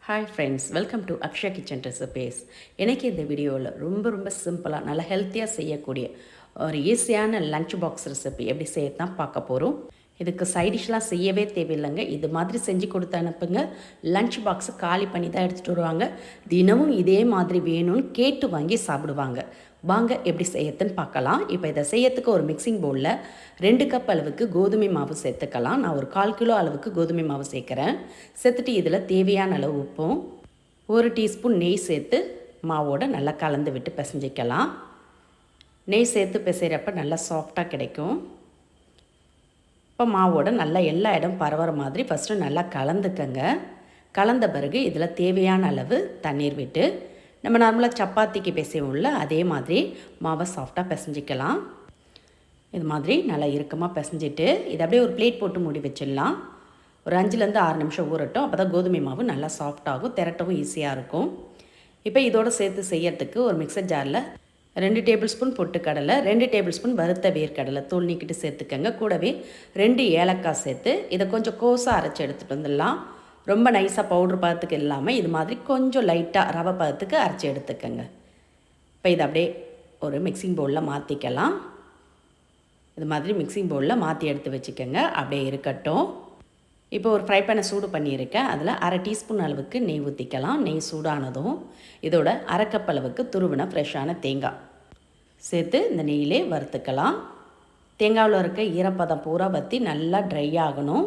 Hi friends, welcome to Akshaya kitchen recipes. எனக்கு இந்த வீடியோவில் ரொம்ப சிம்பிளாக நல்லா ஹெல்த்தியாக செய்யக்கூடிய ஒரு ஈஸியான லஞ்ச் பாக்ஸ் ரெசிபி எப்படி செய்ய தான் பார்க்க போகிறோம். இதுக்கு சைடிஷ்லாம் செய்யவே தேவையில்லைங்க. இது மாதிரி செஞ்சு கொடுத்து அனுப்புங்க. லஞ்ச் பாக்ஸை காலி பண்ணி தான் எடுத்துகிட்டு வருவாங்க. தினமும் இதே மாதிரி வேணும்னு கேட்டு வாங்கி சாப்பிடுவாங்க. வாங்க எப்படி செய்யறதுன்னு பார்க்கலாம். இப்போ இதை செய்யறதுக்கு ஒரு மிக்சிங் பவுலில் 2 கப் அளவுக்கு கோதுமை மாவு சேர்த்துக்கலாம். நான் ஒரு 1/4 கிலோ அளவுக்கு கோதுமை மாவு சேர்க்குறேன். சேர்த்துட்டு இதில் தேவையான அளவு உப்பும் 1 டீஸ்பூன் நெய் சேர்த்து மாவோடு நல்லா கலந்து விட்டு பிசைஞ்சிக்கலாம். நெய் சேர்த்து பிசைகிறப்ப நல்லா சாஃப்டாக கிடைக்கும். இப்போ மாவோட நல்லா எல்லா இடம் பரவுற மாதிரி ஃபஸ்ட்டு நல்லா கலந்துக்கங்க. கலந்த பிறகு இதில் தேவையான அளவு தண்ணீர் விட்டு நம்ம நார்மலாக சப்பாத்திக்கு பிசைவோம்ல அதே மாதிரி மாவை சாஃப்டாக பிசைஞ்சிக்கலாம். இது மாதிரி நல்லா இறுக்கமாக பிசைஞ்சிட்டு இதை அப்படியே ஒரு பிளேட் போட்டு மூடி வச்சிடலாம். ஒரு 5லேருந்து 6 நிமிஷம் ஊறட்டும். அப்போ தான் கோதுமை மாவு நல்லா சாஃப்டாகும், திரட்டவும் ஈஸியாக இருக்கும். இப்போ இதோடு சேர்த்து செய்யறதுக்கு ஒரு மிக்சர் ஜாரில் 2 டேபிள் ஸ்பூன் பொட்டுக்கடலை, 2 டேபிள் ஸ்பூன் வறுத்த வேர்க்கடலை தூள் நீக்கிட்டு சேர்த்துக்கங்க. கூடவே 2 ஏலக்காய் சேர்த்து இதை கொஞ்சம் கோஸாக அரைச்சி எடுத்துகிட்டு வந்துடலாம். ரொம்ப நைஸாக பவுட்ரு பதத்துக்கு இல்லாமல் இது மாதிரி கொஞ்சம் லைட்டாக ரவை பதத்துக்கு அரைச்சி எடுத்துக்கங்க. இப்போ இதை அப்படியே ஒரு மிக்சிங் பவுலில் மாற்றிக்கலாம். இது மாதிரி மிக்சிங் பவுலில் மாற்றி எடுத்து வச்சுக்கோங்க. அப்படியே இருக்கட்டும். இப்போ ஒரு ஃப்ரை பேனை சூடு பண்ணியிருக்கேன். அதில் 1/2 டீஸ்பூன் அளவுக்கு நெய் ஊற்றிக்கலாம். நெய் சூடானதும் இதோட 1/2 கப் அளவுக்கு துருவின ஃப்ரெஷ்ஷான தேங்காய் சேர்த்து இந்த நெய்யிலே வறுத்துக்கலாம். தேங்காயில் இருக்க ஈரப்பதம் பூரா வற்றி நல்லா ட்ரை ஆகணும்.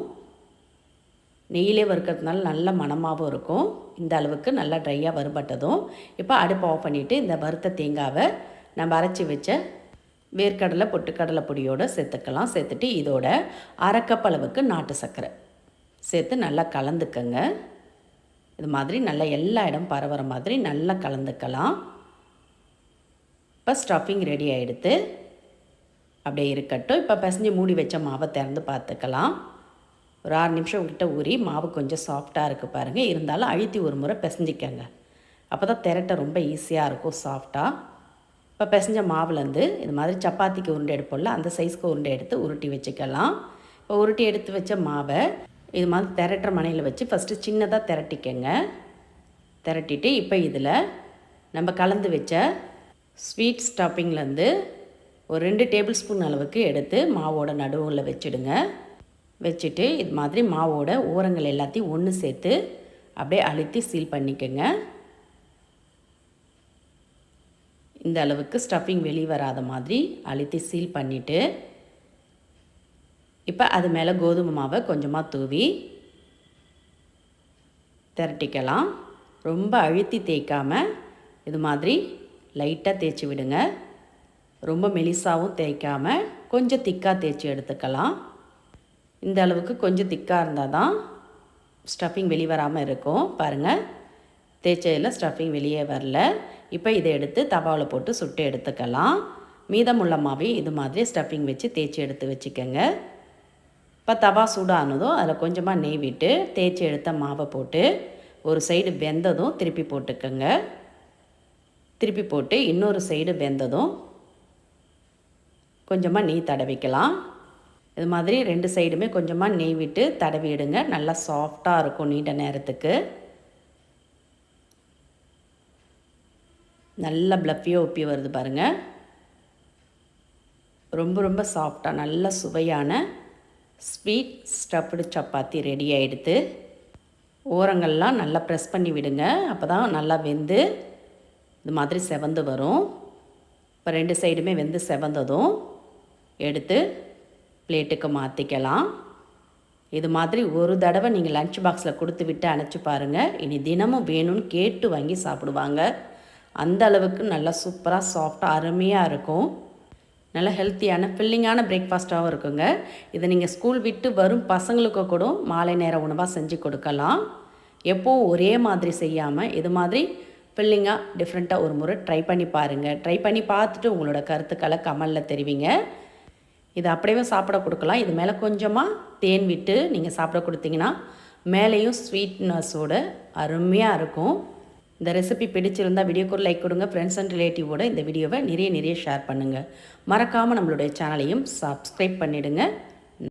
நெய்யிலே வறுக்கிறதுனால நல்ல மணமாகவும் இருக்கும். இந்த அளவுக்கு நல்லா ட்ரையாக வறுபட்டதும் இப்போ அடுப்பு ஆஃப் பண்ணிவிட்டு இந்த வறுத்த தேங்காவை நம்ம அரைச்சி வச்ச வேர்க்கடலை பொட்டுக்கடலை பொடியோடு சேர்த்துக்கலாம். சேர்த்துட்டு இதோட 1/2 கப் அளவுக்கு நாட்டு சர்க்கரை சேர்த்து நல்லா கலந்துக்கங்க. இது மாதிரி நல்லா எல்லா இடம் பரவுற மாதிரி நல்லா கலந்துக்கலாம். இப்போ ஸ்டஃபிங் ரெடி ஆகிடுது. அப்படியே இருக்கட்டும். இப்போ பிசைஞ்சு மூடி வச்ச மாவை திறந்து பார்த்துக்கலாம். ஒரு 6 நிமிஷம் கிட்ட ஊறி மாவு கொஞ்சம் சாஃப்டாக இருக்குது பாருங்கள். இருந்தாலும் அழுத்தி ஒரு முறை பிசைஞ்சிக்கங்க. அப்போ தான் திரட்ட ரொம்ப ஈஸியாக இருக்கும், சாஃப்டாக. இப்போ பிசைஞ்ச மாவுலேருந்து இது மாதிரி சப்பாத்திக்கு உருண்டை எடுப்போம்ல அந்த சைஸ்க்கு உருண்டை எடுத்து உருட்டி வச்சுக்கலாம். இப்போ உருட்டி எடுத்து வச்ச மாவை இது மாதிரி திரட்டுற மனையில் வச்சு ஃபஸ்ட்டு சின்னதாக திரட்டிக்கங்க. திரட்டிட்டு இப்போ இதில் நம்ம கலந்து வச்ச ஸ்வீட் ஸ்டஃபிங்லேருந்து ஒரு 2 டேபிள் ஸ்பூன் அளவுக்கு எடுத்து மாவோட நடுவில் வச்சுடுங்க. வச்சுட்டு இது மாதிரி மாவோட ஓரங்கள் எல்லாத்தையும் ஒன்று சேர்த்து அப்படியே அழுத்தி சீல் பண்ணிக்கோங்க. இந்த அளவுக்கு ஸ்டஃபிங் வெளியே வராத மாதிரி அழுத்தி சீல் பண்ணிவிட்டு இப்போ அது மேலே கோதுமை மாவை கொஞ்சமாக தூவி திரட்டிக்கலாம். ரொம்ப அழுத்தி தேய்க்காமல் இது மாதிரி லைட்டாக தேய்ச்சி விடுங்க. ரொம்ப மெலிசாவும் தேய்க்காமல் கொஞ்சம் திக்காக தேய்ச்சி எடுத்துக்கலாம். இந்த அளவுக்கு கொஞ்சம் திக்காக இருந்தால் தான் ஸ்டஃபிங் வெளியே வராமல் இருக்கும். பாருங்கள், தேய்ச்சதில் ஸ்டஃபிங் வெளியே வரல. இப்போ இதை எடுத்து தவாவில் போட்டு சுட்டு எடுத்துக்கலாம். மீதமுள்ள மாவை இது மாதிரி ஸ்டஃபிங் வச்சு தேய்ச்சி எடுத்து வச்சுக்கோங்க. இப்போ தவா சூடானதும் அதில் கொஞ்சமாக நெய் விட்டு தேய்ச்சி எடுத்த மாவை போட்டு ஒரு சைடு வெந்ததும் திருப்பி போட்டுக்கோங்க. திருப்பி போட்டு இன்னொரு சைடு வெந்ததும் கொஞ்சமாக நெய் தடவிக்கலாம். இது மாதிரி 2 சைடுமே கொஞ்சமாக நெய் விட்டு தடவிடுங்க. நல்லா சாஃப்டாக இருக்கும். நீண்ட நேரத்துக்கு நல்லா ப்ளஃபியாக உப்பி வருது பாருங்கள். ரொம்ப சாஃப்டாக நல்ல சுவையான ஸ்வீட் ஸ்டஃப்டு சப்பாத்தி ரெடி ஆகிடுது. ஓரங்கள்லாம் நல்லா ப்ரெஸ் பண்ணி விடுங்க. அப்போ தான் நல்லா வெந்து இது மாதிரி செவந்து வரும். இப்போ 2 சைடுமே வெந்து செவந்ததும் எடுத்து பிளேட்டுக்கு மாற்றிக்கலாம். இது மாதிரி ஒரு தடவை நீங்கள் லஞ்ச் பாக்ஸில் கொடுத்து விட்டு அனுப்பிச்சி பாருங்கள். இனி தினமும் வேணும்னு கேட்டு வாங்கி சாப்பிடுவாங்க. அந்த அளவுக்கு நல்லா சூப்பராக சாஃப்டாக அருமையாக இருக்கும். நல்லா ஹெல்த்தியான ஃபில்லிங்கான பிரேக்ஃபாஸ்ட்டாகவும் இருக்குங்க. இதை நீங்கள் ஸ்கூல் விட்டு வரும் பசங்களுக்கு கூட மாலை நேர உணவாக செஞ்சு கொடுக்கலாம். எப்போவும் ஒரே மாதிரி செய்யாமல் இது மாதிரி ஃபில்லிங்காக டிஃப்ரெண்ட்டாக ஒரு முறை ட்ரை பண்ணி பாருங்கள். ட்ரை பண்ணி பார்த்துட்டு உங்களோட கருத்துக்களை கமெண்டில் தெரிவிங்க. இது அப்படியே சாப்பிட கொடுக்கலாம். இது மேலே கொஞ்சமாக தேன் விட்டு நீங்கள் சாப்பிட கொடுத்தீங்கன்னா மேலேயும் ஸ்வீட்னஸோடு அருமையாக இருக்கும். இந்த ரெசிபி பிடிச்சிருந்தால் வீடியோக்கு ஒரு லைக் கொடுங்க. ஃப்ரெண்ட்ஸ் அண்ட் ரிலேட்டிவோட இந்த வீடியோவை நிறைய ஷேர் பண்ணுங்கள். மறக்காமல் நம்மளுடைய சேனலையும் சப்ஸ்கிரைப் பண்ணிவிடுங்க.